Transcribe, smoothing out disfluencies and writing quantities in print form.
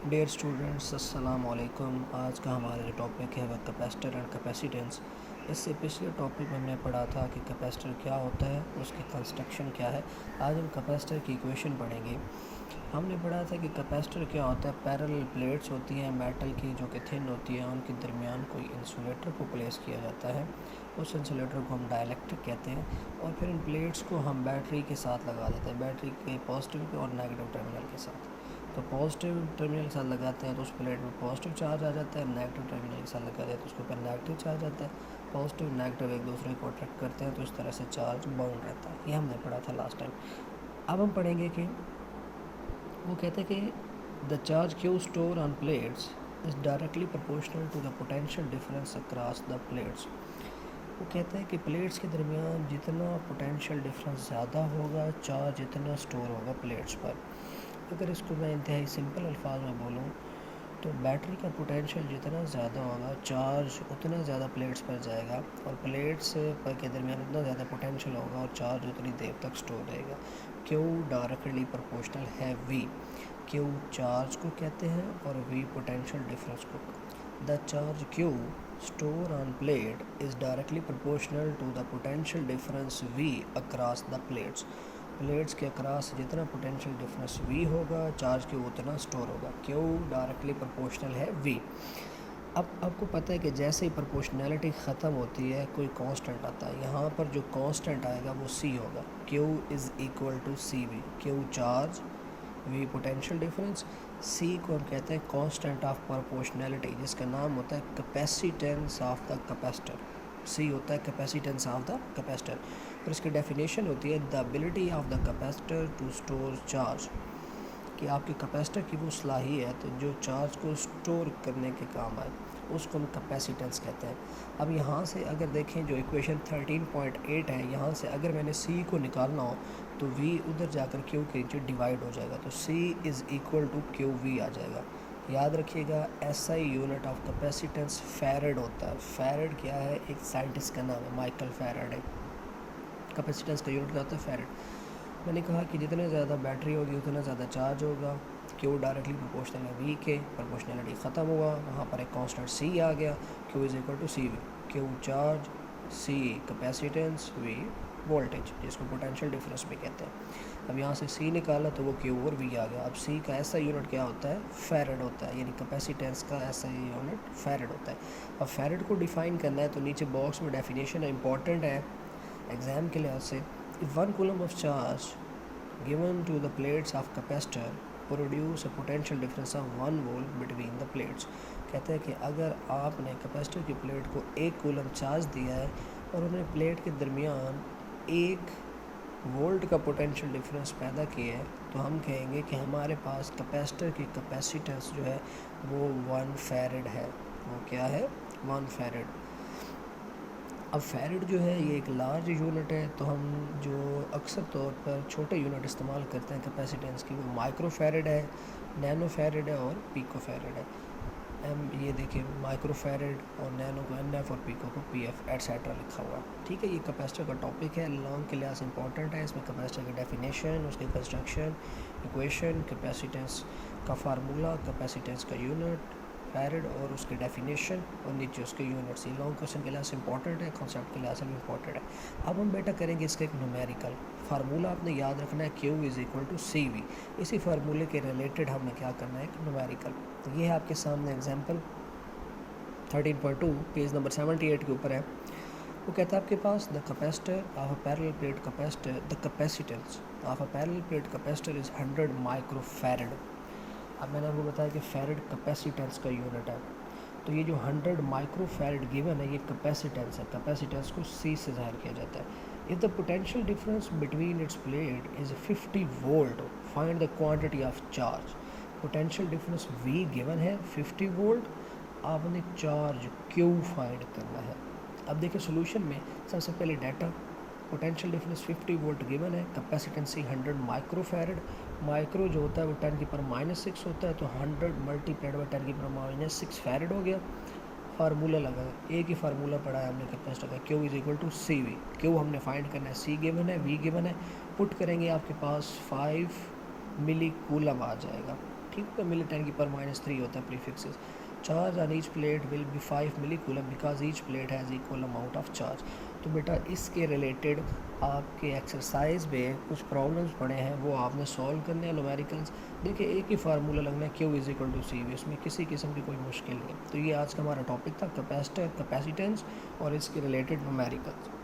Dear students अस्सलाम वालेकुम। आज का हमारा जो टॉपिक है वह कैपेसिटर एंड कैपेसिटेंस। इससे पिछले टॉपिक में हमने पढ़ा था कि कैपेसिटर क्या होता है, उसकी कंस्ट्रक्शन क्या है। आज हम कैपेसिटर की इक्वेशन पढ़ेंगे। हमने पढ़ा था कि कैपेसिटर क्या होता है। पैरेलल प्लेट्स होती हैं मेटल की जो कि थिन होती है, उनके दरमियान कोई इंसुलेटर को प्लेस किया जाता है। उस इंसुलेटर को हम डाइलेक्ट्रिक कहते हैं और फिर इन प्लेट्स को हम बैटरी के साथ लगा देते हैं, बैटरी के पॉजिटिव और नेगेटिव टर्मिनल के साथ। तो पॉजिटिव टर्मिनल के साथ लगाते हैं तो उस प्लेट में पॉजिटिव चार्ज आ जाता है, नेगेटिव टर्मिनल के साथ लगाते हैं तो उसके ऊपर नेगेटिव चार्ज आता है। पॉजिटिव नेगेटिव एक दूसरे को अट्रैक्ट करते हैं तो इस तरह से चार्ज बाउंड रहता है। ये हमने पढ़ा था लास्ट टाइम। अब हम पढ़ेंगे कि वो कहते हैं कि the charge Q store on plates is directly proportional to the potential difference across the plates. वो कहते हैं कि प्लेट्स के दरमियान जितना पोटेंशियल डिफरेंस ज़्यादा होगा, चार्ज इतना स्टोर होगा प्लेट्स पर। अगर इसको मैं इंतहाई सिंपल अल्फाज में बोलूँ तो बैटरी का पोटेंशियल जितना ज़्यादा होगा, चार्ज उतना ज़्यादा प्लेट्स पर जाएगा और प्लेट्स पर के दरमियान उतना ज़्यादा पोटेंशियल होगा और चार्ज उतनी देर तक स्टोर रहेगा। क्यू डायरेक्टली प्रोपोर्शनल है वी। क्यू चार्ज को कहते हैं और वी पोटेंशियल डिफरेंस को। The charge Q stored on plate is directly proportional to the potential difference V across the plates। Plates के अक्रॉस जितना पोटेंशियल डिफरेंस V होगा, charge Q उतना स्टोर होगा। क्यू डायरेक्टली प्रोपोर्शनल है V। अब आपको पता है कि जैसे ही प्रोपोर्शनैलिटी ख़त्म होती है कोई कांस्टेंट आता है। यहाँ पर जो कांस्टेंट आएगा वो C होगा। Q is equal to C V. Q charge, V potential difference, C को हम कहते हैं कांस्टेंट ऑफ प्रोपोर्शनैलिटी, जिसका नाम होता है capacitance of the capacitor. C होता है कैपेसिटेंस ऑफ द कैपेसिटर और इसकी डेफिनेशन होती है the ability of the capacitor to store charge, कि आपके कैपेसिटर की वो सलाहियत जो चार्ज को स्टोर करने के काम आए, उसको हम कैपेसिटेंस कहते हैं। अब यहाँ से अगर देखें जो इक्वेशन 13.8 है, यहाँ से अगर मैंने C को निकालना हो तो V उधर जाकर Q के नीचे डिवाइड हो जाएगा तो C is equal to Q V आ जाएगा। याद रखिएगा SI unit of capacitance farad होता है। फैरड क्या है? एक साइंटिस्ट का नाम है, माइकल फैरड है। कैपेसिटेंस का यूनिट क्या होता है? फैरड। मैंने कहा कि जितने ज़्यादा बैटरी होगी उतना ज़्यादा चार्ज होगा। क्यू डायरेक्टली प्रोपोर्शनल है वी के, प्रोपोर्शनलिटी ख़त्म हुआ, वहाँ पर एक कांस्टेंट C आ गया। Q is equal to C V. Q charge, C capacitance, V voltage, जिसको पोटेंशियल डिफरेंस भी कहते हैं। अब यहाँ से C निकाला तो वो Q और V आ गया। अब C का ऐसा यूनिट क्या होता है? फैरड होता है, यानी कैपेसिटेंस का ऐसा यूनिट फैरड होता है। अब फैरड को डिफ़ाइन करना है तो नीचे बॉक्स में डेफिनेशन है, इंपॉर्टेंट है एग्ज़ाम के लिहाज से। If 1 coulomb of charge given to the plates of capacitor produce a potential difference of 1 volt between the plates. कहते हैं कि अगर आपने कैपेसिटर की प्लेट को 1 कूलम चार्ज दिया है और उन्हें प्लेट के दरमियान 1 वोल्ट का पोटेंशियल डिफरेंस पैदा किया है तो हम कहेंगे कि हमारे पास कैपेसिटर की कैपेसिटेंस जो है वो 1 फैरड है। वो क्या है? 1 फैरड। अब फैरड जो है ये एक लार्ज यूनिट है, तो हम जो अक्सर तौर पर छोटे यूनिट इस्तेमाल करते हैं कैपेसिटेंस की, वो माइक्रो फैरड है, नैनो फैरड है और पीको फैरड है। ये देखिए माइक्रो फैरड और नैनो को NF और पीको को PF एट्सेट्रा लिखा हुआ है। ठीक है, ये कैपेसिटर का टॉपिक है, लॉन्ग के लिहाज से इंपॉर्टेंट है। इसमें कैपेसिटर की डेफिनेशन, उसकी कंस्ट्रक्शन, इक्वेशन, कैपेसिटेंस का फार्मूला, कैपेसिटेंस का यूनिट फैरड और उसकी डेफिनेशन और नीचे उसके यूनिट्स। ये लॉन्ग क्वेश्चन के लिहाज से इंपॉर्टेंट है, कॉन्सेप्ट के लिहाज से भी इंपॉर्टेंट है। अब हम बेटा करेंगे इसका एक न्यूमेरिकल फार्मूला। आपने याद रखना है Q is equal to C V. इसी फार्मूले के रिलेटेड हमें क्या करना है? एक न्यूमेरिकल। तो ये है आपके सामने एग्जाम्पल 13.2 पेज नंबर 78 के ऊपर है। वो कहता है आपके पास the capacitor of a parallel plate capacitor, the capacitance of a parallel plate capacitor is 100 microfarad. अब मैंने आपको बताया कि फैरड कैपेसिटेंस का यूनिट है, तो ये जो 100 माइक्रो फैरड गिवन है ये कैपेसिटेंस है। कैपेसिटेंस को C से ज़ाहिर किया जाता है। If the potential difference between its plate is 50 volt, find the quantity of charge. Potential difference V given है 50 वोल्ट, आपने चार्ज Q फाइंड करना है। अब देखिए सोल्यूशन में सबसे पहले data, potential difference 50 volt given है, कैपेसिटेंस 100 माइक्रो फैरड। माइक्रो जो होता है वो 10 की पावर -6 होता है, तो 100 मल्टीप्लाइड बाई 10 की पावर -6 फैरड हो गया। फार्मूला लगा, एक ही फार्मूला पढ़ा है हमने कैपेसिटर का, Q is equal to C V. Q हमने फाइंड करना है, C गिवन है, V गिवन है, पुट करेंगे आपके पास 5 मिली कूलम आ जाएगा। ठीक है, मिली 10 की पावर -3 होता है prefixes. Charge on each plate will be 5 milli coulomb because each plate has equal amount of charge. तो बेटा इसके रिलेटेड आपके एक्सरसाइज में कुछ प्रॉब्लम्स पड़े हैं, वो आपने सॉल्व करने हैं न्यूमेरिकल्स। देखिए एक ही फार्मूला लगना है, Q is equal to C V, उसमें किसी किस्म की कोई मुश्किल नहीं है। तो ये आज का हमारा टॉपिक था कैपेसिटर, कैपेसिटेंस और इसके रिलेटेड न्यूमेरिकल्स।